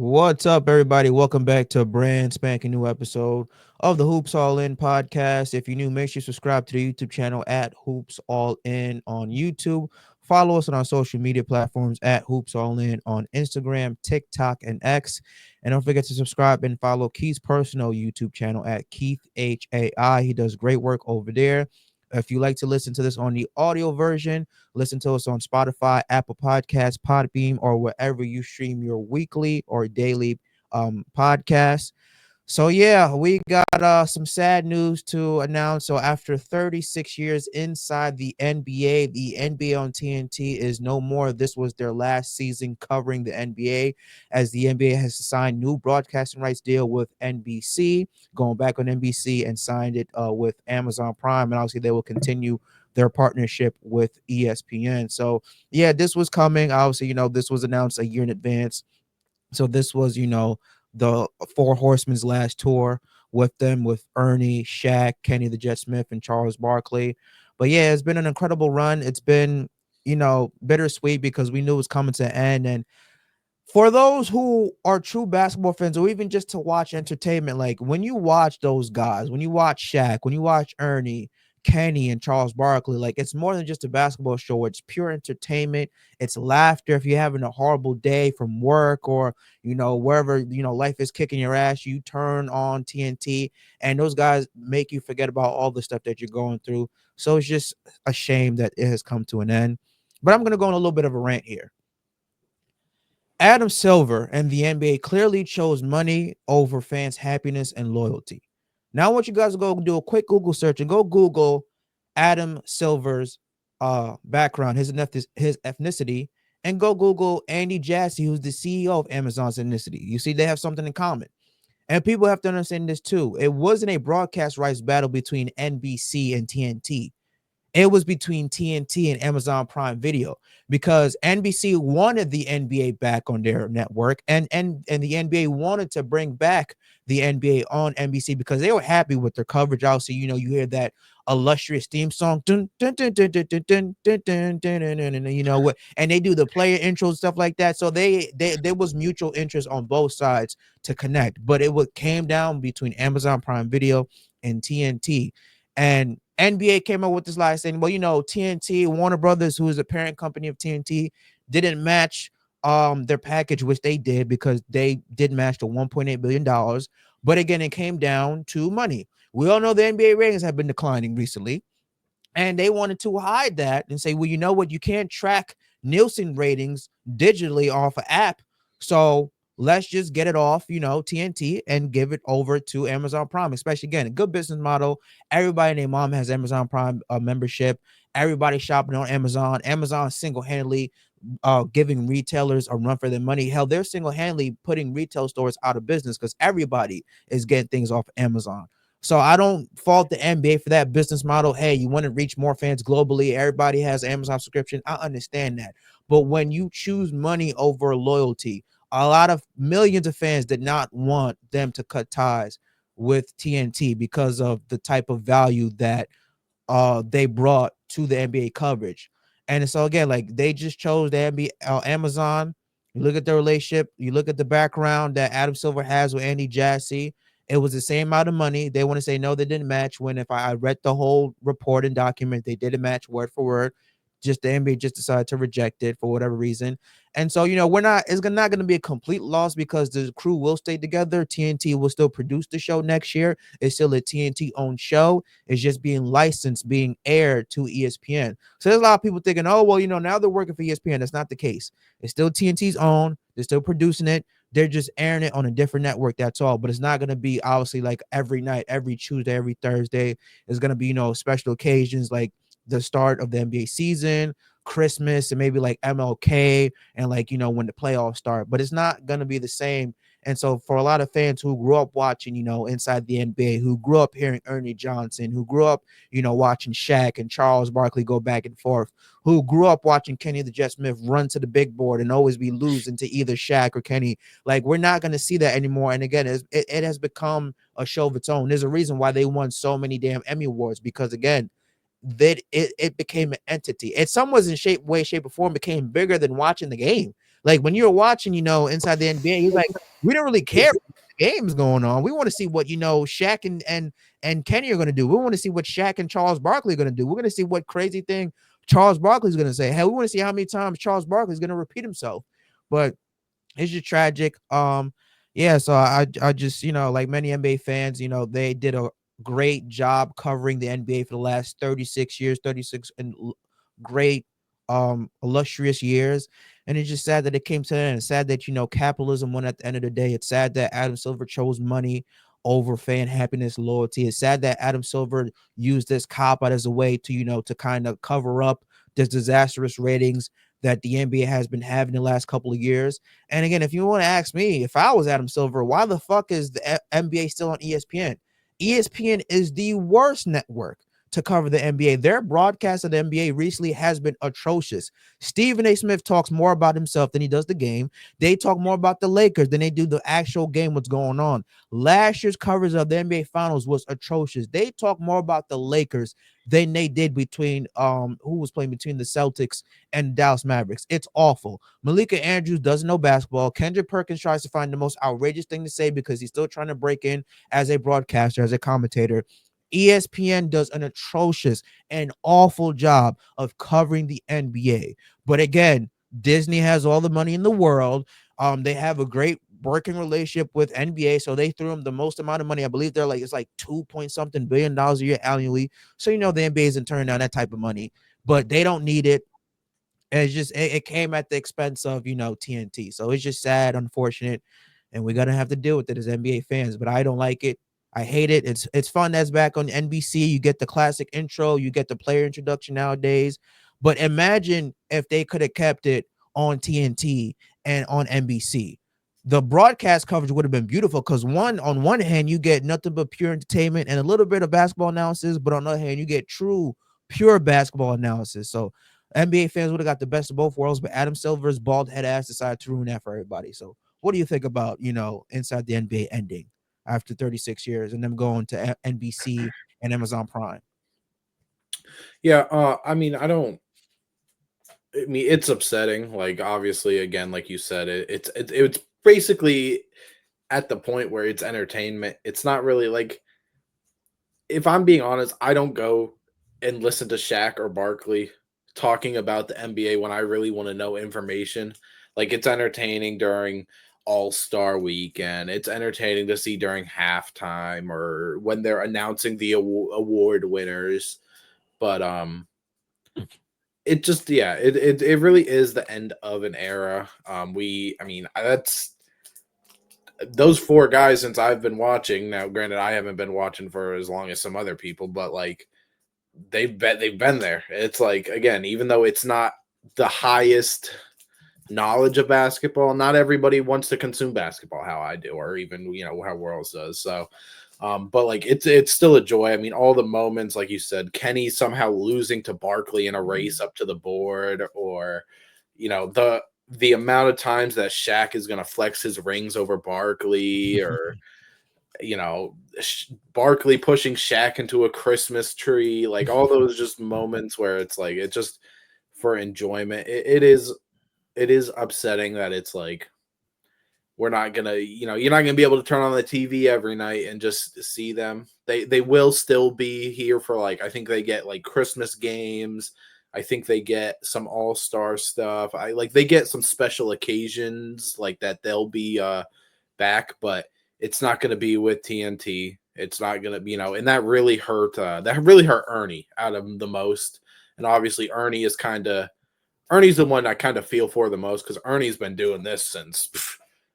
What's up, everybody? Welcome back to a brand spanking new episode of the Hoops All In podcast. If you're new, make sure you subscribe to the YouTube channel at Hoops All In on YouTube. Follow us on our social media platforms at Hoops All In on Instagram, TikTok, and X. And don't forget to subscribe and follow Keith's personal YouTube channel at Keith HAI. He does great work over there. If you like to listen to this on the audio version, listen to us on Spotify, Apple Podcasts, Podbeam, or wherever you stream your weekly or daily podcasts. So yeah, we got some sad news to announce. So after 36 years inside the NBA on TNT is no more. This was their last season covering the NBA, as the NBA has signed new broadcasting rights deal with NBC, going back on NBC and signed it with Amazon Prime, and obviously they will continue their partnership with ESPN. So yeah, this was coming. Obviously, this was announced a year in advance. So this was, the Four Horsemen's last tour with them, with Ernie, Shaq, Kenny the Jet Smith, and Charles Barkley. But yeah, it's been an incredible run. It's been, bittersweet because we knew it was coming to an end. And for those who are true basketball fans, or even just to watch entertainment, like when you watch those guys, when you watch Shaq, when you watch Ernie, Kenny, and Charles Barkley, like it's more than just a basketball show. It's pure entertainment. It's laughter. If you're having a horrible day from work, or wherever life is kicking your ass, you turn on TNT, and those guys make you forget about all the stuff that you're going through. So it's just a shame that it has come to an end. But I'm gonna go on a little bit of a rant here. Adam Silver and the NBA clearly chose money over fans' happiness and loyalty. Now I want you guys to go do a quick Google search and go Google Adam Silver's background, his ethnicity, and go Google Andy Jassy, who's the CEO of Amazon's ethnicity. You see, they have something in common. And people have to understand this too. It wasn't a broadcast rights battle between NBC and TNT. It was between TNT and Amazon Prime Video, because NBC wanted the NBA back on their network, and the NBA wanted to bring back the NBA on NBC because they were happy with their coverage. Also, you hear that illustrious theme song, dun, dun, dun, dun, dun, dun, dun, dun, dun, dun, dun, dun, dun, what, and they do the player intro stuff like that. So there was mutual interest on both sides to connect, but it would came down between Amazon Prime Video and TNT. And NBA came out with this lie saying, well, TNT, Warner Brothers, who is the parent company of TNT, didn't match their package, which they did because they did match the $1.8 billion. But again, it came down to money. We all know the NBA ratings have been declining recently, and they wanted to hide that and say, well, you know what? You can't track Nielsen ratings digitally off an app. So let's just get it off, TNT, and give it over to Amazon Prime, especially, again, a good business model. Everybody and their mom has Amazon Prime membership. Everybody shopping on Amazon. Amazon single-handedly giving retailers a run for their money. Hell, they're single-handedly putting retail stores out of business because everybody is getting things off Amazon. So I don't fault the NBA for that business model. Hey, you want to reach more fans globally. Everybody has Amazon subscription. I understand that. But when you choose money over loyalty, a lot of millions of fans did not want them to cut ties with TNT because of the type of value that they brought to the NBA coverage. And so again, like they just chose the NBA, Amazon. You look at the relationship, you look at the background that Adam Silver has with Andy Jassy. It was the same amount of money. They want to say no, they didn't match. When if I read the whole report and document, they didn't match word for word. Just the NBA just decided to reject it for whatever reason. And so, we're not, it's not going to be a complete loss because the crew will stay together. TNT will still produce the show next year. It's still a TNT owned show. It's just being licensed, being aired to ESPN. So there's a lot of people thinking, oh, well, now they're working for ESPN. That's not the case. It's still TNT's own. They're still producing it. They're just airing it on a different network. That's all. But it's not going to be obviously like every night, every Tuesday, every Thursday. It's going to be, special occasions like the start of the NBA season, Christmas, and maybe like MLK, and like, when the playoffs start. But it's not going to be the same. And so for a lot of fans who grew up watching, inside the NBA, who grew up hearing Ernie Johnson, who grew up, watching Shaq and Charles Barkley go back and forth, who grew up watching Kenny the Jet Smith run to the big board and always be losing to either Shaq or Kenny, like we're not going to see that anymore. And again, it has become a show of its own. There's a reason why they won so many damn Emmy Awards, because again, that it became an entity. It some was in way, shape, or form became bigger than watching the game. Like when you're watching, inside the NBA, he's like, we don't really care what the game's going on. We want to see what Shaq and Kenny are going to do. We want to see what Shaq and Charles Barkley are going to do. We're going to see what crazy thing Charles Barkley's going to say. Hey, we want to see how many times Charles Barkley's going to repeat himself. But it's just tragic. Yeah, so I just, like many NBA fans, they did a great job covering the NBA for the last 36 years, 36 and great illustrious years. And it's just sad that it came to that end. It's sad that, capitalism won at the end of the day. It's sad that Adam Silver chose money over fan happiness, loyalty. It's sad that Adam Silver used this cop out as a way to, to kind of cover up this disastrous ratings that the NBA has been having the last couple of years. And again, if you want to ask me, if I was Adam Silver, why the fuck is the NBA still on ESPN? ESPN is the worst network to cover the NBA. Their broadcast of the NBA recently has been atrocious. Stephen A. Smith talks more about himself than he does the game. They talk more about the Lakers than they do the actual game, what's going on. Last year's coverage of the NBA Finals was atrocious. They talk more about the Lakers than they did between who was playing between the Celtics and Dallas Mavericks. It's awful. Malika Andrews doesn't know basketball. Kendrick Perkins tries to find the most outrageous thing to say because he's still trying to break in as a broadcaster, as a commentator. ESPN does an atrocious and awful job of covering the NBA. But again, Disney has all the money in the world. They have a great working relationship with NBA, so they threw them the most amount of money. I believe it's like 2 point something billion a year annually. So the NBA isn't turning down that type of money, but they don't need it. It's just it came at the expense of TNT. So it's just sad, unfortunate, and we're gonna have to deal with it as NBA fans. But I don't like it. I hate it. It's fun that's back on NBC. You get the classic intro, you get the player introduction nowadays. But imagine if they could have kept it on TNT and on NBC. The broadcast coverage would have been beautiful because on one hand, you get nothing but pure entertainment and a little bit of basketball analysis, but on the other hand, you get true, pure basketball analysis. So NBA fans would have got the best of both worlds, but Adam Silver's bald head ass decided to ruin that for everybody. So, what do you think about inside the NBA ending after 36 years and them going to NBC and Amazon Prime? Yeah, I mean, I don't. I mean, it's upsetting. Like, obviously, again, like you said, it's basically at the point where it's entertainment. It's not really like, if I'm being honest, I don't go and listen to Shaq or Barkley talking about the NBA when I really want to know information. Like, it's entertaining during All Star Weekend. It's entertaining to see during halftime or when they're announcing the award winners. But it just, yeah, it really is the end of an era. I mean, that's those four guys since I've been watching. Now, granted, I haven't been watching for as long as some other people, but like they've been there. It's like, again, even though it's not the highest knowledge of basketball, not everybody wants to consume basketball how I do, or even how Worlds does. So, but like it's still a joy. I mean, all the moments, like you said, Kenny somehow losing to Barkley in a race up to the board, or the amount of times that Shaq is going to flex his rings over Barkley, or Barkley pushing Shaq into a Christmas tree, like all those just moments where it's like, it just for enjoyment. It is upsetting that it's like, we're not gonna, you're not gonna be able to turn on the TV every night and just see them. They will still be here for, like, I think they get like Christmas games. I think they get some all-star stuff. They get some special occasions like that. They'll be back, but it's not gonna be with TNT. It's not gonna be, and that really hurt. That really hurt Ernie out of the most. And obviously, Ernie's the one I kind of feel for the most, because Ernie's been doing this since.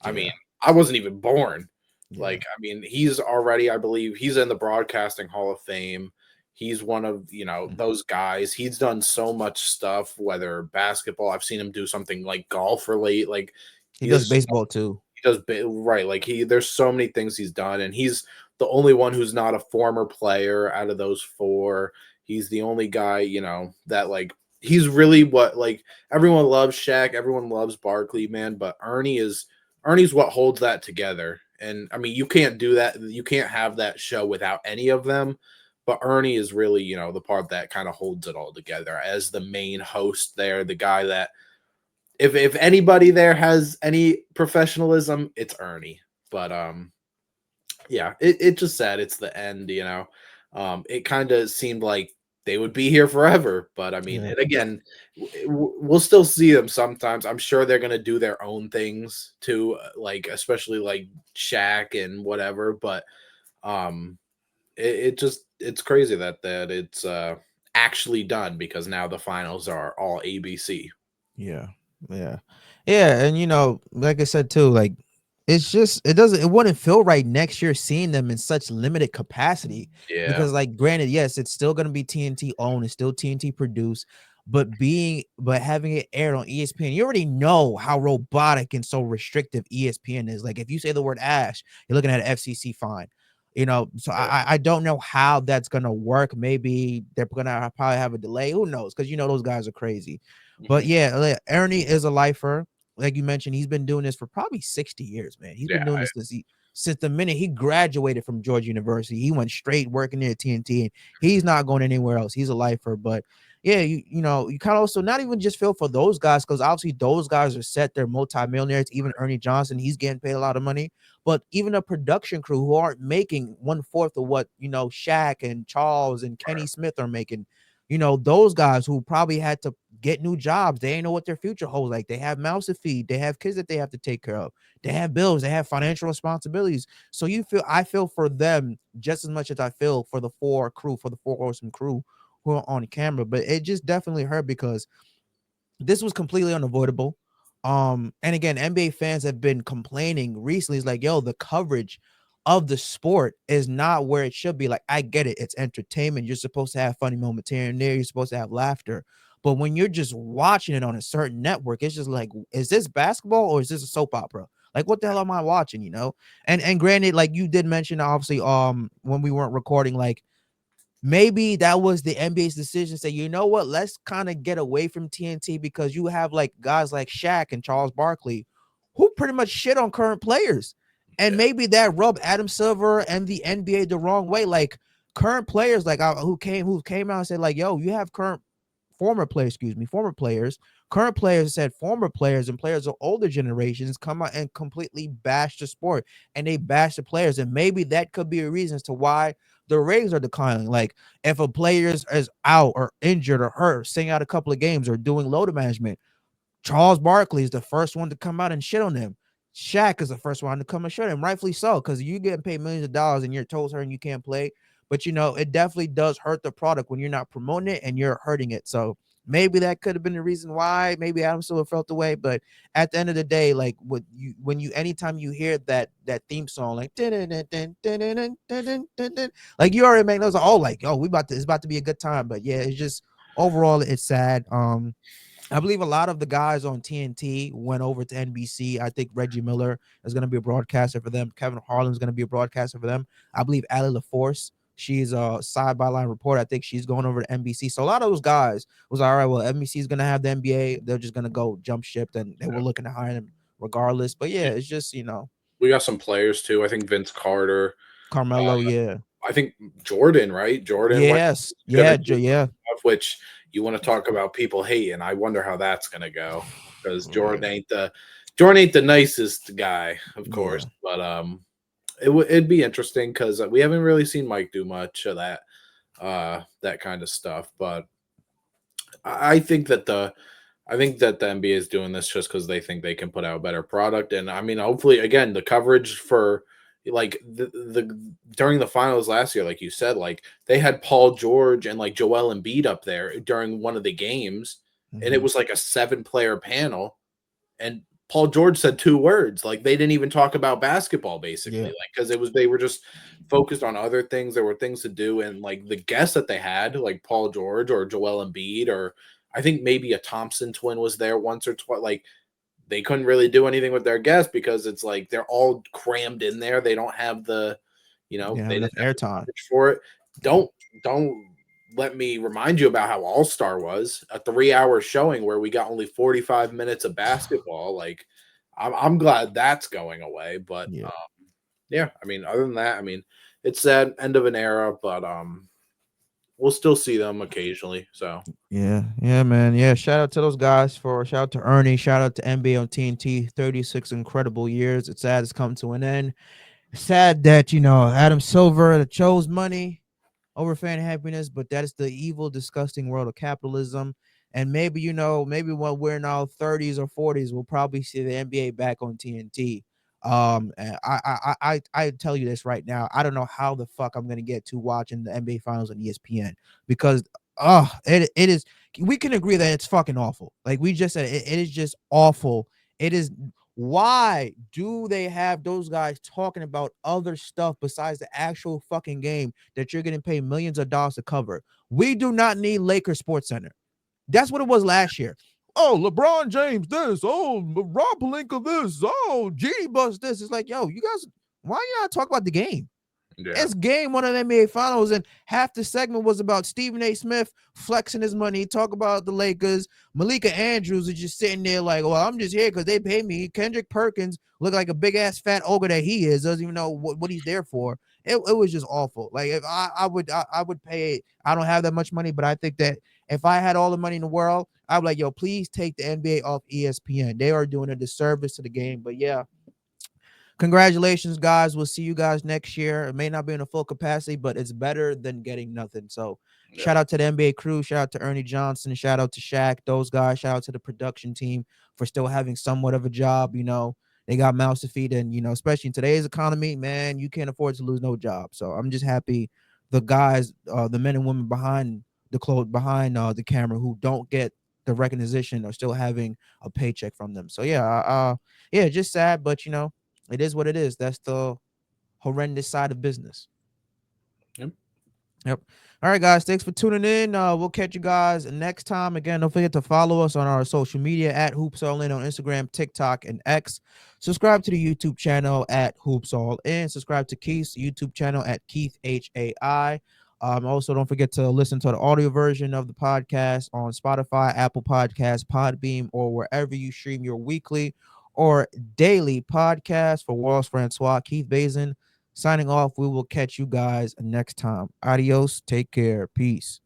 I mean, Yeah, I wasn't even born. yeah. Like, I mean, he's already, I believe, he's in the Broadcasting Hall of Fame. He's one of, those guys. He's done so much stuff, whether basketball. I've seen him do something like golf relate. Like, He he does is, baseball too. he does, right. Like, there's so many things he's done, and he's the only one who's not a former player out of those four. He's the only guy, that, like, he's really what, like, everyone loves Shaq, everyone loves Barkley, man, but Ernie's what holds that together. And I mean, you can't do that. You can't have that show without any of them. But Ernie is really, the part that kind of holds it all together as the main host there, the guy that if anybody there has any professionalism, it's Ernie. But yeah, it just sad it's the end, you know. It kind of seemed like they would be here forever, but I mean, Yeah. and again, we'll still see them sometimes. I'm sure they're gonna do their own things too, like especially like Shaq and whatever. But um, it just it's crazy that it's actually done because now the finals are all ABC. Yeah. Yeah. Yeah. And like I said too, like it's just it wouldn't feel right next year seeing them in such limited capacity Yeah, because like granted, yes, it's still gonna be TNT owned, it's still TNT produced, but having it aired on ESPN, you already know how robotic and so restrictive ESPN is. Like if you say the word Ash, you're looking at an FCC fine. So yeah. I don't know how that's gonna work. Maybe they're gonna probably have a delay. Who knows? Because those guys are crazy. But Mhm. yeah, like, Ernie is a lifer. Like you mentioned, he's been doing this for probably 60 years, man. He's Yeah, been doing this since the minute he graduated from Georgia University. He went straight working there at TNT, and he's not going anywhere else. He's a lifer. But yeah, you kind of also not even just feel for those guys because obviously those guys are set. They're multimillionaires. Even Ernie Johnson, he's getting paid a lot of money. But even a production crew who aren't making 1/4 of what Shaq and Charles and Kenny Smith are making. Those guys who probably had to get new jobs. They ain't know what their future holds. Like they have mouths to feed, they have kids that they have to take care of, they have bills, they have financial responsibilities. So I feel for them just as much as I feel for the four horsemen crew who are on camera. But it just definitely hurt because this was completely unavoidable. And again, NBA fans have been complaining recently. It's like, yo, the coverage of the sport is not where it should be. Like, I get it, it's entertainment. You're supposed to have funny moments here and there. You're supposed to have laughter. But when you're just watching it on a certain network, it's just like, is this basketball or is this a soap opera? Like, what the hell am I watching? And granted, like you did mention, obviously, when we weren't recording, like maybe that was the NBA's decision. Say, you know what? Let's kind of get away from TNT because you have like guys like Shaq and Charles Barkley, who pretty much shit on current players, and yeah, maybe that rubbed Adam Silver and the NBA the wrong way. Like current players, like who came out and said like, yo, you have former players, current players said former players and players of older generations come out and completely bash the sport and they bash the players. And maybe that could be a reason as to why the ratings are declining. Like if a player is out or injured or hurt, staying out a couple of games or doing load management, Charles Barkley is the first one to come out and shit on them. Shaq is the first one to come and shit him, rightfully so, because you getting paid millions of dollars and your toes hurt and you can't play. But it definitely does hurt the product when you're not promoting it and you're hurting it. So maybe that could have been the reason why. Maybe Adam Silver felt the way. But at the end of the day, like anytime you hear that theme song, like like you already make those all like, oh, it's about to be a good time. But yeah, it's just overall it's sad. I believe a lot of the guys on TNT went over to NBC. I think Reggie Miller is going to be a broadcaster for them. Kevin Harlan is going to be a broadcaster for them. I believe Allie LaForce, she's a side by line reporter. I think she's going over to NBC. So a lot of those guys was all right. Well, NBC is going to have the NBA. They're just going to go jump ship, and they were looking to hire them regardless. But yeah, yeah. it's just We got some players too. I think Vince Carter. Carmelo. Yeah. I think Jordan, right? Jordan went Yes. gonna Yeah. do Yeah. stuff, which you want to talk about people hating. I wonder how that's gonna go because Yeah. Jordan ain't the nicest guy, of course. Yeah. But it'd be interesting because we haven't really seen Mike do much of that kind of stuff. But I think that the NBA is doing this just because they think they can put out a better product. And I mean, hopefully, again, the coverage for like the during the finals last year, like you said, like they had Paul George and like Joel Embiid up there during one of the games, and it Hmm. was like a 7-player panel, and Paul George said 2 words. Like they didn't even talk about basketball, basically, Yeah. like because they were just focused on other things. There were things to do, and like the guests that they had, like Paul George or Joel Embiid, or I think maybe a Thompson twin was there once or twice. Like they couldn't really do anything with their guests because it's like they're all crammed in there. They don't have Yeah. Have they enough didn't have the airtime. coverage for it. Yeah. Don't let me remind you about how All Star was a 3 hour showing where we got only 45 minutes of basketball. Like I'm glad that's going away, but Yeah. yeah, I mean, other than that, I mean, it's that end of an era, but we'll still see them occasionally. So Yeah, yeah, man. Yeah, shout out to those guys for shout out to Ernie, shout out to NBA on TNT. 36 incredible years. It's sad it's come to an end. Sad that, Adam Silver chose money over fan happiness, but that is the evil, disgusting world of capitalism. And maybe, maybe when we're in our 30s or 40s, we'll probably see the NBA back on TNT. And I tell you this right now. I don't know how the fuck I'm gonna get to watching the NBA finals on ESPN because it is, we can agree that it's fucking awful. Like we just said, it is just awful. It is, why do they have those guys talking about other stuff besides the actual fucking game that you're getting paid millions of dollars to cover? We do not need Lakers Sports Center. That's what it was last year. Oh, LeBron James this. Oh, Rob Pelinka this. Oh, G Bus this. It's like, yo, you guys, why you not talk about the game? yeah, It's game one of the NBA Finals, and half the segment was about Stephen A. Smith flexing his money, talk about the Lakers. Malika Andrews is just sitting there like, well, I'm just here because they pay me. Kendrick Perkins look like a big ass fat ogre that he is, doesn't even know what he's there for. It was just awful. Like if I would pay. I don't have that much money, but I think that if I had all the money in the world, I'd be like, yo, please take the NBA off ESPN. They are doing a disservice to the game. But yeah, congratulations, guys. We'll see you guys next year. It may not be in a full capacity, but it's better than getting nothing. So, yeah, shout out to the NBA crew. Shout out to Ernie Johnson. Shout out to Shaq. Those guys. Shout out to the production team for still having somewhat of a job. They got mouths to feed, and especially in today's economy, man, you can't afford to lose no job. So I'm just happy the guys, the men and women behind behind the camera who don't get the recognition are still having a paycheck from them. So yeah, just sad, but it is what it is. That's the horrendous side of business. yep. Yep. All right, guys. Thanks for tuning in. We'll catch you guys next time. Again, don't forget to follow us on our social media at Hoops All In on Instagram, TikTok, and X. Subscribe to the YouTube channel at Hoops All In. Subscribe to Keith's YouTube channel at Keith HAI. Also, don't forget to listen to the audio version of the podcast on Spotify, Apple Podcasts, Podbeam, or wherever you stream your weekly or daily podcast. For Walls Francois, Keith Bazin signing off. We will catch you guys next time. Adios. Take care. Peace.